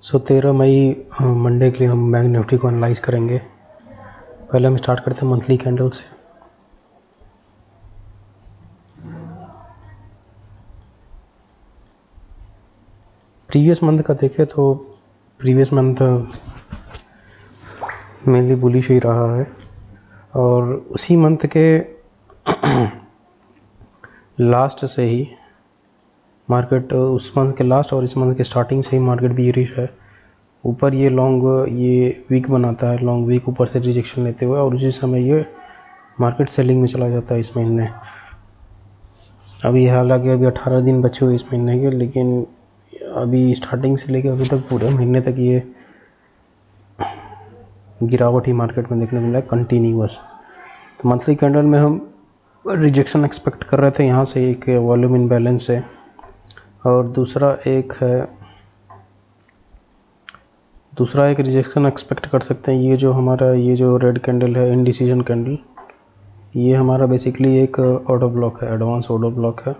13 मई Monday के लिए हम बैंक निफ्टी को एनालाइज करेंगे। पहले हम स्टार्ट करते हैं मंथली कैंडल से। प्रीवियस मंथ का देखें तो प्रीवियस मंथ मेनली बुलिश ही रहा है और उसी मंथ के लास्ट से ही मार्केट, उस मंथ के लास्ट और इस मंथ के स्टार्टिंग से ही मार्केट बीयरिश है। ऊपर ये लॉन्ग ये वीक बनाता है, लॉन्ग वीक ऊपर से रिजेक्शन लेते हुए, और उसी समय ये मार्केट सेलिंग में चला जाता है इस महीने। अभी हालांकि अभी 18 दिन बचे हुए इस महीने के, लेकिन अभी स्टार्टिंग से लेकर अभी तक पूरे महीने तक ये गिरावट ही मार्केट में देखने को मिला है कंटिन्यूअस। तो मंथली कैंडल में हम रिजेक्शन एक्सपेक्ट कर रहे थे, यहाँ से एक वॉल्यूम इनबैलेंस है और दूसरा एक रिजेक्शन एक्सपेक्ट कर सकते हैं। ये जो हमारा ये जो रेड कैंडल है, इनडिसीजन कैंडल, ये हमारा बेसिकली एक ऑर्डर ब्लॉक है, एडवांस ऑर्डर ब्लॉक है।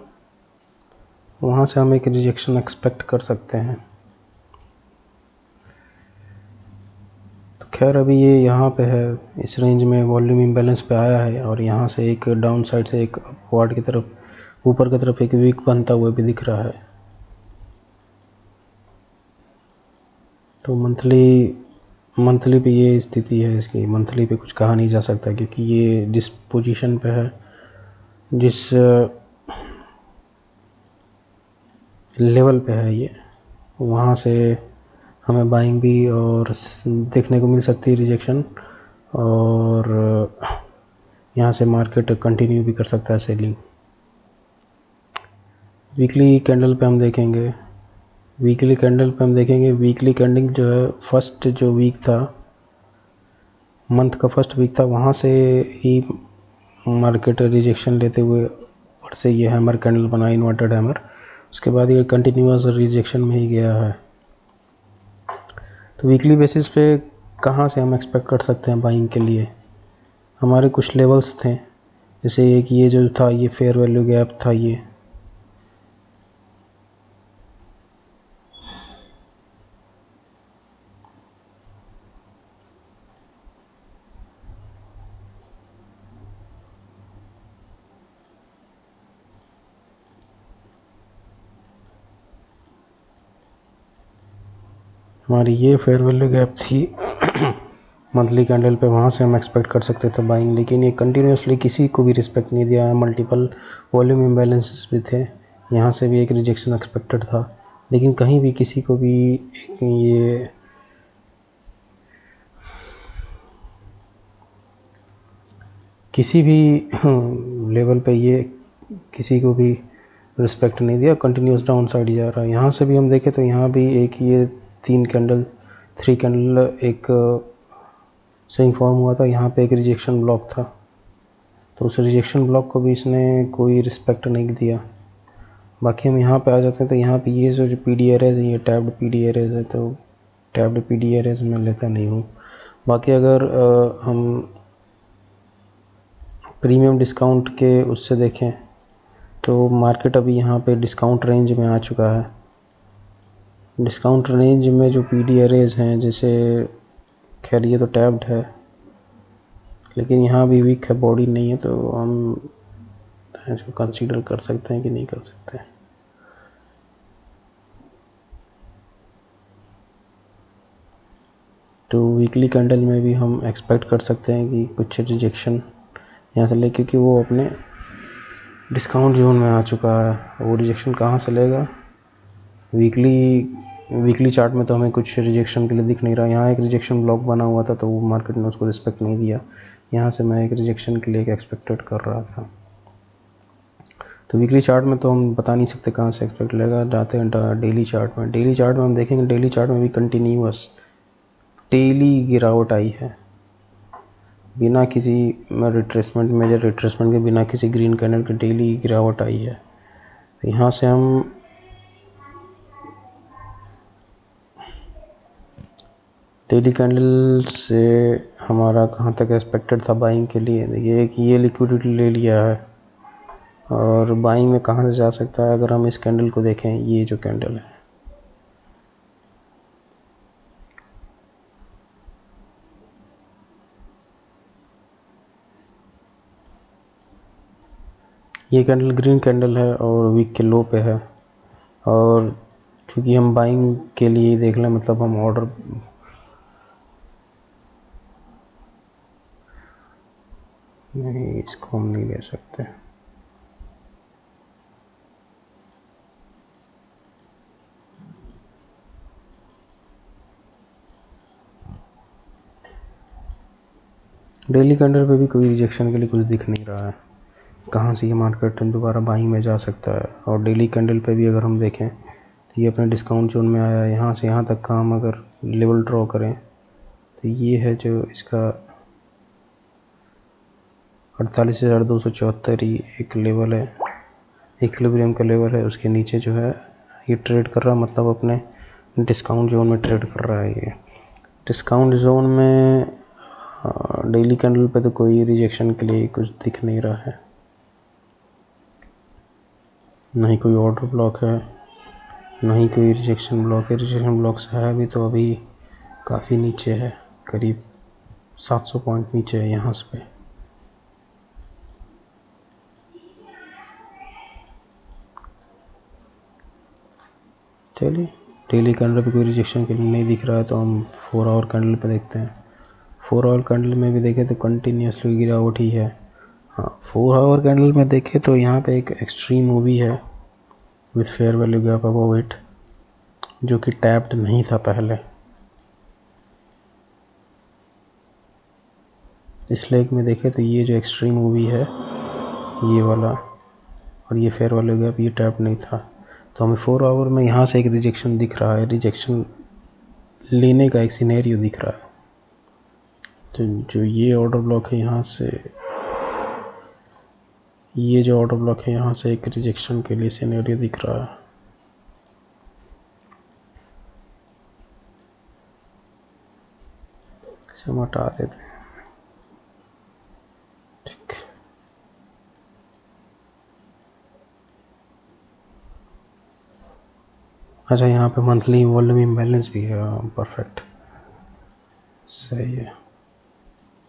वहाँ से हम एक रिजेक्शन एक्सपेक्ट कर सकते हैं। तो खैर अभी ये यहाँ पे है, इस रेंज में वॉल्यूम इम्बैलेंस पे आया है और यहाँ से एक डाउन साइड से एक अपवर्ड की तरफ, ऊपर की तरफ एक वीक बनता हुआ भी दिख रहा है। तो मंथली पे ये स्थिति है इसकी। मंथली पे कुछ कहा नहीं जा सकता क्योंकि ये जिस पोजीशन पे है, जिस लेवल पे है, ये वहाँ से हमें बाइंग भी और देखने को मिल सकती है रिजेक्शन, और यहाँ से मार्केट कंटिन्यू भी कर सकता है सेलिंग। वीकली कैंडल पे हम देखेंगे, वीकली कैंडल जो है, फर्स्ट जो वीक था, मंथ का फर्स्ट वीक था, वहाँ से ही मार्केट रिजेक्शन लेते हुए और से ये हैमर कैंडल बना, इन्वर्टेड हैमर। उसके बाद ये कंटिन्यूअस रिजेक्शन में ही गया है। तो वीकली बेसिस पे कहाँ से हम एक्सपेक्ट कर सकते हैं बाइंग के लिए? हमारे कुछ लेवल्स थे, जैसे एक ये जो था, ये फेयर वैल्यू गैप था, ये हमारी ये फेयर वैल्यू गैप थी मंथली कैंडल पे। वहाँ से हम एक्सपेक्ट कर सकते थे बाइंग, लेकिन ये कंटिन्यूसली किसी को भी रिस्पेक्ट नहीं दिया है। मल्टीपल वॉल्यूम इम्बैलेंसेस भी थे, यहाँ से भी एक रिजेक्शन एक्सपेक्टेड था, लेकिन कहीं भी किसी को भी ये किसी भी लेवल पे ये किसी को भी रिस्पेक्ट नहीं दिया, कंटिन्यूस डाउन साइड जा रहा है। यहाँ से भी हम देखें तो यहाँ भी एक ये थ्री कैंडल एक स्विंग फॉर्म हुआ था, यहाँ पे एक रिजेक्शन ब्लॉक था, तो उस रिजेक्शन ब्लॉक को भी इसने कोई रिस्पेक्ट नहीं दिया। बाकी हम यहाँ पे आ जाते हैं तो यहाँ पे ये जो PD एरेज है, ये टैब्ड PD एरेज है, तो टैब्ड PD एरेज मैं लेता नहीं हूँ। बाकी अगर हम प्रीमियम डिस्काउंट के उससे देखें तो मार्केट अभी यहाँ पे डिस्काउंट रेंज में आ चुका है। डिस्काउंट रेंज में जो PD एरेज हैं, जैसे खैर ये तो टैब्ड है, लेकिन यहाँ भी वीक है, बॉडी नहीं है, तो हम इसको कंसीडर कर सकते हैं कि नहीं कर सकते हैं। तो वीकली कैंडल में भी हम एक्सपेक्ट कर सकते हैं कि कुछ रिजेक्शन यहाँ से ले, क्योंकि वो अपने डिस्काउंट जोन में आ चुका है। वो रिजेक्शन कहाँ से लेगा? वीकली चार्ट में तो हमें कुछ रिजेक्शन के लिए दिख नहीं रहा। यहाँ एक रिजेक्शन ब्लॉक बना हुआ था, तो वो मार्केट ने उसको रिस्पेक्ट नहीं दिया। यहाँ से मैं एक रिजेक्शन के लिए एक्सपेक्टेड कर रहा था। तो वीकली चार्ट में तो हम बता नहीं सकते कहाँ से एक्सपेक्ट लेगा। जाते हैं डेली चार्ट में। डेली चार्ट में हम देखेंगे, डेली चार्ट में भी कंटिन्यूअस डेली गिरावट आई है, बिना किसी रिट्रेसमेंट, मेजर रिट्रेसमेंट के बिना किसी ग्रीन कैंडल के डेली गिरावट आई है। तो यहाँ से हम डेली कैंडल से हमारा कहाँ तक एक्सपेक्टेड था बाइंग के लिए? देखिए, एक ये लिक्विडिटी ले लिया है और बाइंग में कहाँ से जा सकता है? अगर हम इस कैंडल को देखें, ये जो कैंडल है, ये कैंडल ग्रीन कैंडल है और वीक के लो पे है, और चूँकि हम बाइंग के लिए देख लें, मतलब हम ऑर्डर नहीं, इसको हम नहीं ले सकते। डेली कैंडल पे भी कोई रिजेक्शन के लिए कुछ दिख नहीं रहा है, कहाँ से ये मार्केट दोबारा बाइंग में जा सकता है। और डेली कैंडल पे भी अगर हम देखें तो ये अपने डिस्काउंट जोन में आया है, यहाँ से यहाँ तक का हम अगर लेवल ड्रॉ करें तो ये है जो इसका 48,274 ही एक लेवल है, इक्विलिब्रियम का लेवल है। उसके नीचे जो है ये ट्रेड कर रहा है, मतलब अपने डिस्काउंट जोन में ट्रेड कर रहा है। ये डिस्काउंट जोन में डेली कैंडल पे तो कोई रिजेक्शन के लिए कुछ दिख नहीं रहा है, नहीं कोई ऑर्डर ब्लॉक है, नहीं कोई रिजेक्शन ब्लॉक है। रिजेक्शन ब्लॉक से है भी तो अभी काफ़ी नीचे है, करीब 700 पॉइंट नीचे है यहाँ से पे। चलिए, डेली कैंडल पे कोई रिजेक्शन के लिए नहीं दिख रहा है तो हम 4 आवर कैंडल पे देखते हैं। 4 आवर कैंडल में भी देखें तो कंटिन्यूसली गिरावट ही है। हाँ, 4 आवर कैंडल में देखें तो यहाँ पे एक एक्सट्रीम मूवी है with fair value gap above it, जो कि टैप्ड नहीं था पहले। इस लेग में देखें तो ये जो एक्सट्रीम मूवी है ये वाला, और ये फेयर वैल्यू गैप, ये टैप नहीं था। तो हमें 4 आवर में यहाँ से एक रिजेक्शन दिख रहा है, रिजेक्शन लेने का एक सिनेरियो दिख रहा है। तो जो ये ऑर्डर ब्लॉक है यहाँ से, ये जो ऑर्डर ब्लॉक है यहाँ से एक रिजेक्शन के लिए सिनेरियो दिख रहा है। इसे हम हटा देते हैं, ठीक। अच्छा, यहाँ पे मंथली वॉल्यूम इम्बैलेंस भी है, परफेक्ट, सही है।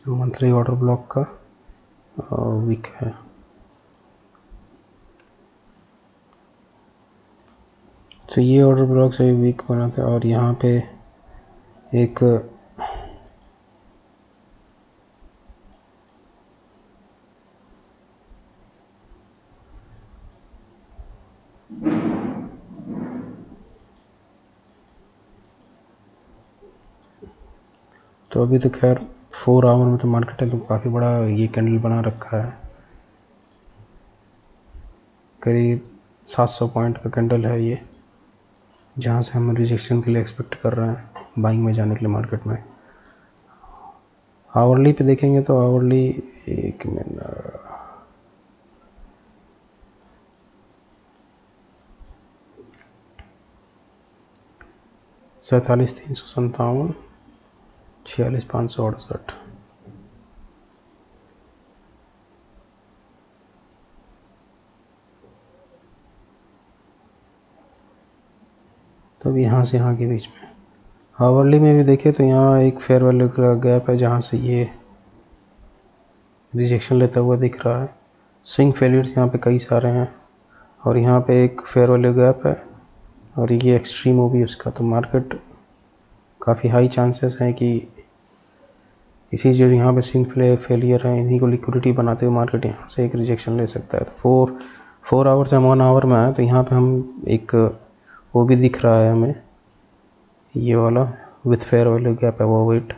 मंथली ऑर्डर ब्लॉक का वीक है। तो ये ऑर्डर ब्लॉक से वीक बना था, और यहाँ पे एक तो अभी तो खैर 4 आवर में तो मार्केट है तो काफ़ी बड़ा ये कैंडल बना रखा है, करीब 700 पॉइंट का कैंडल है ये, जहाँ से हम रिजेक्शन के लिए एक्सपेक्ट कर रहे हैं बाइंग में जाने के लिए मार्केट में। आवरली पे देखेंगे तो आवरली, एक मिनट, सैंतालीस 357, 46 568। तो अब यहाँ से यहाँ के बीच में आवरली में भी देखें तो यहाँ एक फेयर वैल्यू का गैप है, जहाँ से ये रिजेक्शन लेता हुआ दिख रहा है। स्विंग फेलियर्स यहाँ पे कई सारे हैं, और यहाँ पे एक फेयर वैल्यू गैप है, और ये एक्सट्रीम हो भी उसका। तो मार्केट काफ़ी हाई चांसेस हैं कि इसी जो यहाँ पे स्विंग फेलियर है, इन्हीं को लिक्विडिटी बनाते हुए मार्केट यहाँ से एक रिजेक्शन ले सकता है। तो 4 आवर से 1 आवर में आए तो यहाँ पे हम एक वो भी दिख रहा है हमें, ये वाला विथ फेयर वैल्यू गैप है वो वेट,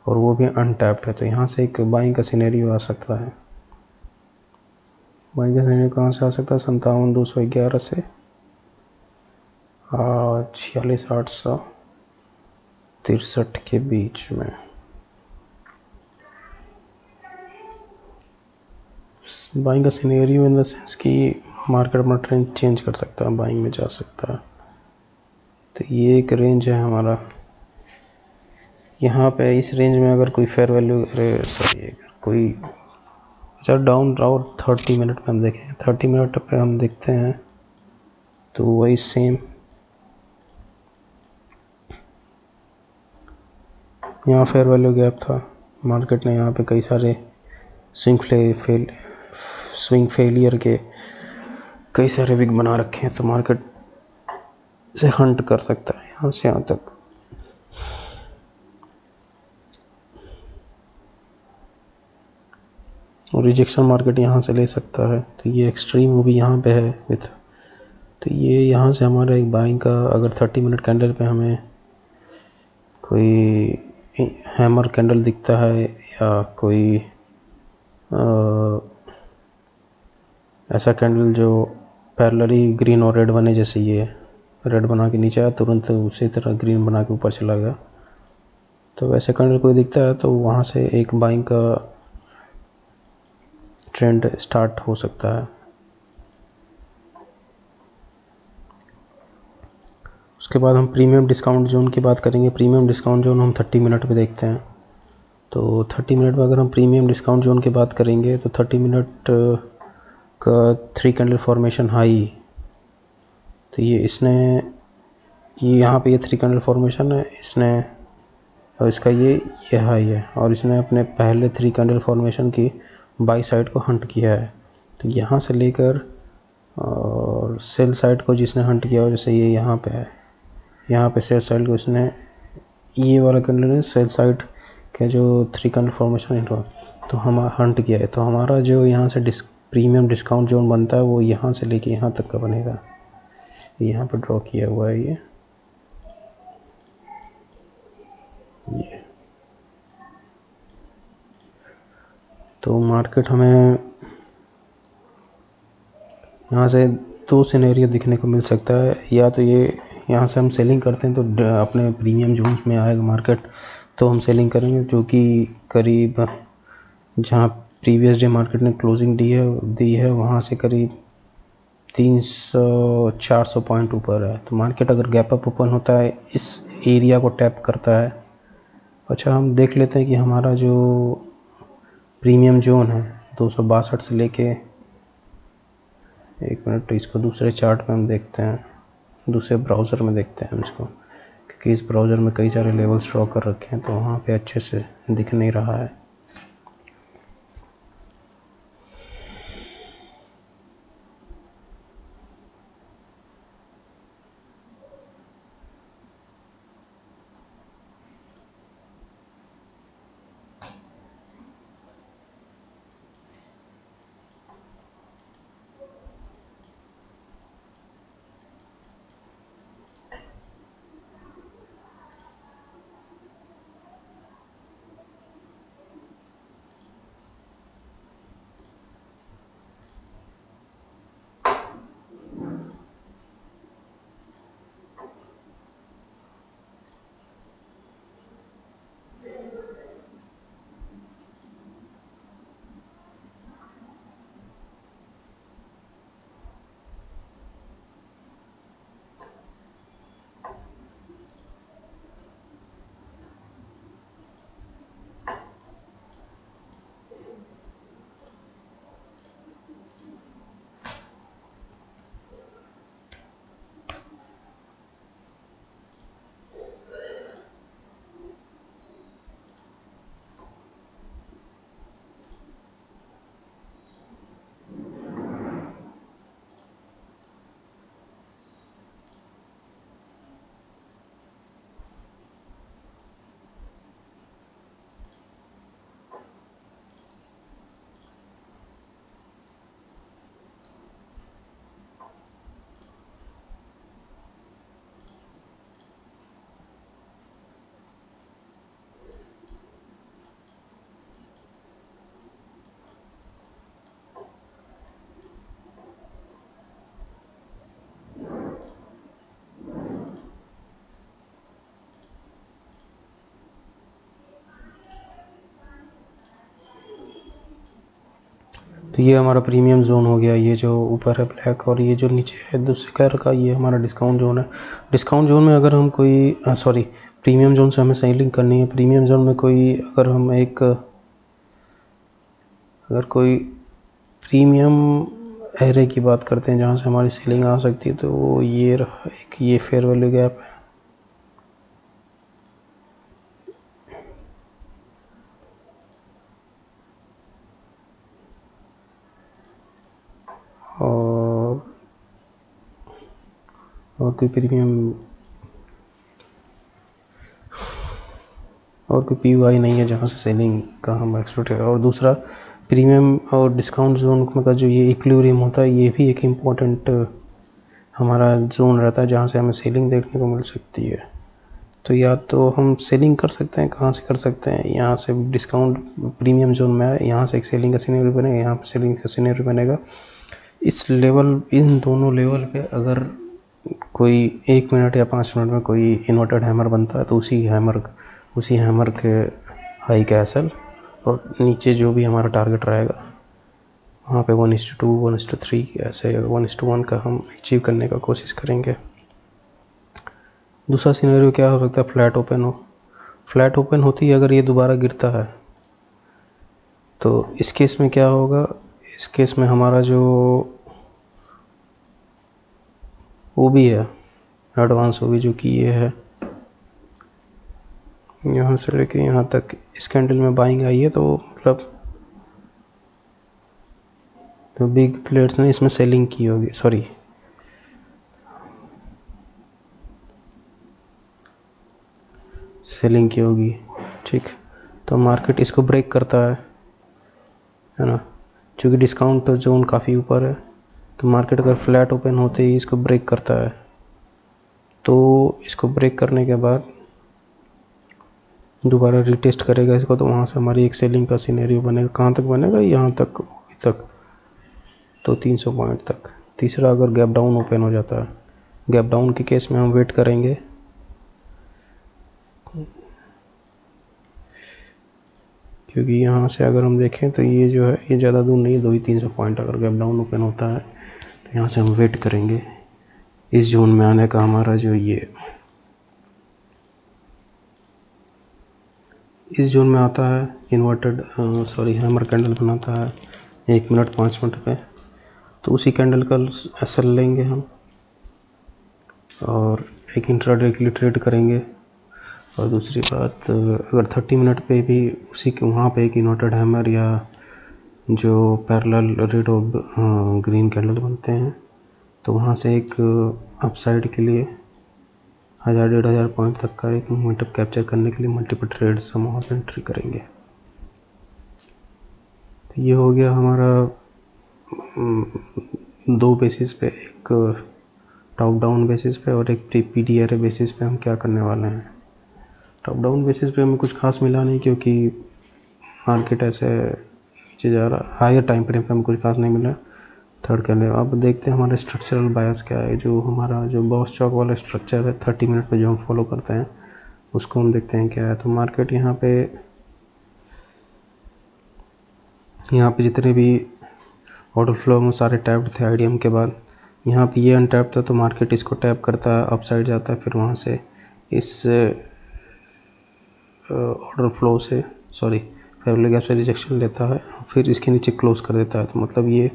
और वो भी अनटैप्ड है। तो यहाँ से एक बाइंग का सिनेरियो आ सकता है। बाइंग का सिनेरियो कहाँ से आ सकता है? 57,211 से 46,863 के बीच में। बाइंग का सिनेरियो इन द सेंस कि मार्केट अपना ट्रेंड चेंज कर सकता है, बाइंग में जा सकता है। तो ये एक रेंज है हमारा, यहाँ पे इस रेंज में अगर कोई फेयर वैल्यू, सॉरी, कोई, अच्छा, डाउन और 30 मिनट पे हम देखें, 30 मिनट पे हम देखते हैं तो वही सेम, यहाँ फेयर स्विंग फेलियर के कई सारे विक बना रखे हैं, तो मार्केट से हंट कर सकता है यहाँ से यहाँ तक। और रिजेक्शन मार्केट यहाँ से ले सकता है, तो ये एक्सट्रीम वो भी यहाँ पे है विथ, तो ये यहाँ से हमारा एक बाइंग का, अगर 30 मिनट कैंडल पे हमें कोई हैमर कैंडल दिखता है या कोई ऐसा कैंडल जो पैरेलली ग्रीन और रेड बने, जैसे ये रेड बना के नीचे आया, तुरंत उसी तरह ग्रीन बना के ऊपर चला गया, तो वैसे कैंडल कोई दिखता है तो वहाँ से एक बाइंग का ट्रेंड स्टार्ट हो सकता है। उसके बाद हम प्रीमियम डिस्काउंट जोन की बात करेंगे। प्रीमियम डिस्काउंट जोन हम 30 मिनट में देखते हैं। तो 30 मिनट में अगर हम प्रीमियम डिस्काउंट जोन की बात करेंगे तो 30 मिनट का 3 कैंडल फॉर्मेशन हाई, तो ये यहाँ पे ये 3 कैंडल फॉर्मेशन है इसने, और इसका ये हाई है, और इसने अपने पहले 3 कैंडल फॉर्मेशन की बाई साइड को हंट किया है। तो यहाँ से लेकर और सेल साइड को जिसने हंट किया हो, जैसे ये यहाँ पे है, यहाँ पे सेल साइड को इसने, ये वाला कैंडल ने सेल साइड का जो 3 कैंडल फॉर्मेशन तो हम हंट किया है, तो हमारा जो यहाँ से प्रीमियम डिस्काउंट जोन बनता है वो यहाँ से लेके यहाँ तक का बनेगा। यहाँ पर ड्रॉ किया हुआ है ये तो मार्केट हमें यहाँ से 2 सिनेरियो दिखने को मिल सकता है, या तो ये यहाँ से हम सेलिंग करते हैं तो अपने प्रीमियम जोन में आएगा मार्केट, तो हम सेलिंग करेंगे, जो कि करीब जहाँ प्रीवियस डे मार्केट ने क्लोजिंग दी है वहाँ से करीब 300-400 पॉइंट ऊपर है। तो मार्केट अगर गैप अप ओपन होता है, इस एरिया को टैप करता है। अच्छा, हम देख लेते हैं कि हमारा जो प्रीमियम जोन है 262 से लेके, एक मिनट, इसको दूसरे चार्ट में हम देखते हैं, दूसरे ब्राउज़र में देखते हैं हम इसको, क्योंकि इस ब्राउज़र में कई सारे लेवल्स ड्रॉ कर रखे हैं तो वहाँ पे अच्छे से दिख नहीं रहा है। तो ये हमारा प्रीमियम जोन हो गया, ये जो ऊपर है ब्लैक, और ये जो नीचे है दूसरे कलर का, ये हमारा डिस्काउंट जोन है। डिस्काउंट जोन में अगर हम कोई प्रीमियम जोन से हमें सेलिंग करनी है। प्रीमियम जोन में कोई अगर हम अगर कोई प्रीमियम एरे की बात करते हैं जहाँ से हमारी सेलिंग आ सकती है, तो वो ये रहा, एक ये फेयर वैल्यू गैप है। और कोई प्रीमियम और कोई PUI नहीं है जहाँ से सेलिंग का हम एक्सपेक्ट है। और दूसरा प्रीमियम और डिस्काउंट जोन का जो ये इक्विलिब्रियम होता है, ये भी एक इम्पोर्टेंट हमारा जोन रहता है जहाँ से हमें सेलिंग देखने को मिल सकती है। तो या तो हम सेलिंग कर सकते हैं, कहाँ से कर सकते हैं, यहाँ से डिस्काउंट प्रीमियम जोन में है, यहाँ से एक सेलिंग का सिनेरियो बनेगा, यहाँ पर सेलिंग का सिनेरियो बनेगा। इस लेवल, इन दोनों लेवल पे अगर कोई 1 मिनट या 5 मिनट में कोई इन्वर्टेड हैमर बनता है तो उसी हैमर के हाई का एसएल और नीचे जो भी हमारा टारगेट रहेगा वहाँ पे 1:2, 1:3 ऐसे 1:1 का हम अचीव करने का कोशिश करेंगे। दूसरा सिनेरियो क्या हो सकता है, फ्लैट ओपन हो। फ्लैट ओपन होती है अगर ये दोबारा गिरता है तो इस केस में क्या होगा, इस केस में हमारा जो वो भी है एडवांस वो भी, जो कि ये है यहाँ से लेके यहाँ तक इस कैंडल में बाइंग आई है, तो मतलब तो बिग प्लेयर्स ने इसमें सेलिंग की होगी, सॉरी सेलिंग की होगी, ठीक। तो मार्केट इसको ब्रेक करता है ना, क्योंकि डिस्काउंट जोन काफ़ी ऊपर है। तो मार्केट अगर फ्लैट ओपन होते ही इसको ब्रेक करता है तो इसको ब्रेक करने के बाद दोबारा रिटेस्ट करेगा इसको, तो वहाँ से हमारी एक सेलिंग का सिनेरियो बनेगा। कहाँ तक बनेगा, यहाँ तक तो 300 पॉइंट तक। तीसरा, अगर गैप डाउन ओपन हो जाता है, गैप डाउन के केस में हम वेट करेंगे क्योंकि यहाँ से अगर हम देखें तो ये जो है ये ज़्यादा दूर नहीं है, 200-300 पॉइंट अगर गैप डाउन ओपन होता है तो यहाँ से हम वेट करेंगे इस जोन में आने का। हमारा जो ये इस जोन में आता है इन्वर्टेड हैमर कैंडल बनाता है 1 मिनट 5 मिनट पे, तो उसी कैंडल का एसएल लेंगे हम और एक इंट्राडे के लिए ट्रेड करेंगे। और दूसरी बात, अगर 30 मिनट पे भी उसी के वहाँ पे एक इन्वर्टेड हैमर या जो पैरेलल रेड और ग्रीन कैंडल बनते हैं तो वहाँ से एक अपसाइड के लिए 1000-1500 पॉइंट तक का एक मोमेंटम कैप्चर करने के लिए मल्टीपल ट्रेड्स हम वहाँ पर एंट्री करेंगे। तो ये हो गया हमारा 2 बेसिस पे, एक टॉप डाउन बेसिस पे और एक PD एरे बेसिस पे हम क्या करने वाले हैं। टॉप डाउन बेसिस पे हमें कुछ खास मिला नहीं क्योंकि मार्केट ऐसे नीचे जा रहा, हायर टाइम फ्रेम पे हमें कुछ खास नहीं मिला। थर्ड कैंडल, अब देखते हैं हमारा स्ट्रक्चरल बायस क्या है, जो हमारा जो बॉस चौक वाला स्ट्रक्चर है 30 मिनट पे जो हम फॉलो करते हैं उसको हम देखते हैं क्या है। तो मार्केट यहाँ पे जितने भी ऑर्डर फ्लो में सारे टैप्ड थे आईडीएम के बाद, यहाँ पे ये अनटैप था तो मार्केट इसको टैप करता है, अपसाइड जाता है, फिर वहाँ से इस ऑर्डर फ्लो से फेवरेबल गैप से रिजेक्शन लेता है, फिर इसके नीचे क्लोज कर देता है। तो मतलब ये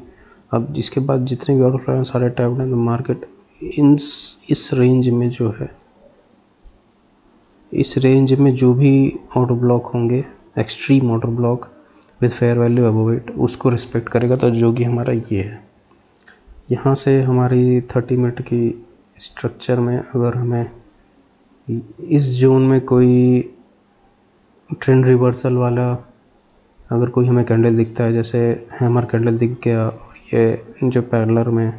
अब जिसके बाद जितने भी ऑर्डर फ्लो हैं सारे टैप्ड हैं, तो मार्केट इस रेंज में जो है, इस रेंज में जो भी ऑर्डर ब्लॉक होंगे, extreme order block with fair value above it, उसको रिस्पेक्ट करेगा। तो जो कि हमारा ये है, यहाँ से हमारी 30 मिनट की स्ट्रक्चर में अगर हमें इस जोन में कोई ट्रेंड रिवर्सल वाला अगर कोई हमें कैंडल दिखता है, जैसे हैमर कैंडल दिख गया और ये जो पैरेलल में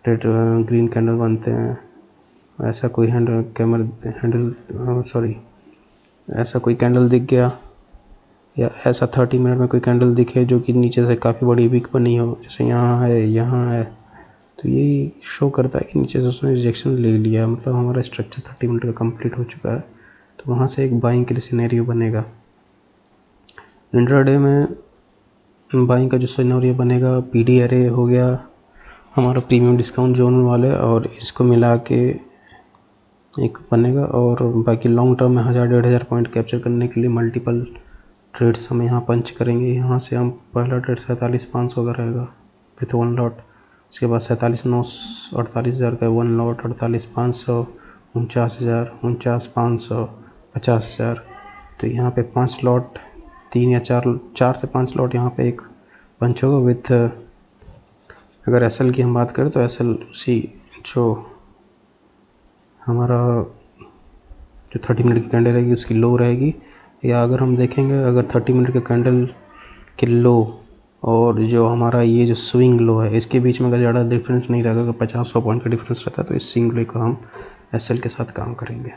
रेड ग्रीन कैंडल बनते हैं, ऐसा कोई ऐसा कोई कैंडल दिख गया, या ऐसा 30 मिनट में कोई कैंडल दिखे जो कि नीचे से काफ़ी बड़ी विक बनी हो, जैसे यहाँ है, तो यही शो करता है कि नीचे से उसने रिजेक्शन ले लिया, मतलब हमारा स्ट्रक्चर 30 मिनट का कंप्लीट हो चुका है। तो वहाँ से एक बाइंग के लिए सिनेरियो बनेगा। इंट्राडे में बाइंग का जो सिनेरियो बनेगा, PD एरे हो गया हमारा प्रीमियम डिस्काउंट जोन वाले, और इसको मिला के एक बनेगा। और बाकी लॉन्ग टर्म में 1000-1500 पॉइंट कैप्चर करने के लिए मल्टीपल ट्रेड्स हम यहाँ पंच करेंगे। यहाँ से हम पहला ट्रेड 47,500 का रहेगा विथ 1 लॉट, उसके बाद 47,900 48,000 का 1 लॉट, 48,500 49,000 49,500 50,000। तो यहाँ पे 5 लॉट 3 या 4 से 5 लॉट यहाँ पे एक पंच होगा विथ, अगर एसएल की हम बात करें तो एसएल उसी जो हमारा जो 30 मिनट की कैंडल रहेगी उसकी लो रहेगी। या अगर हम देखेंगे, अगर 30 मिनट के कैंडल के लो और जो हमारा ये जो स्विंग लो है इसके बीच में अगर ज़्यादा डिफरेंस नहीं रहेगा, अगर 50-100 पॉइंट का डिफरेंस रहता है तो इस स्विंग लो को हम SL के साथ काम करेंगे।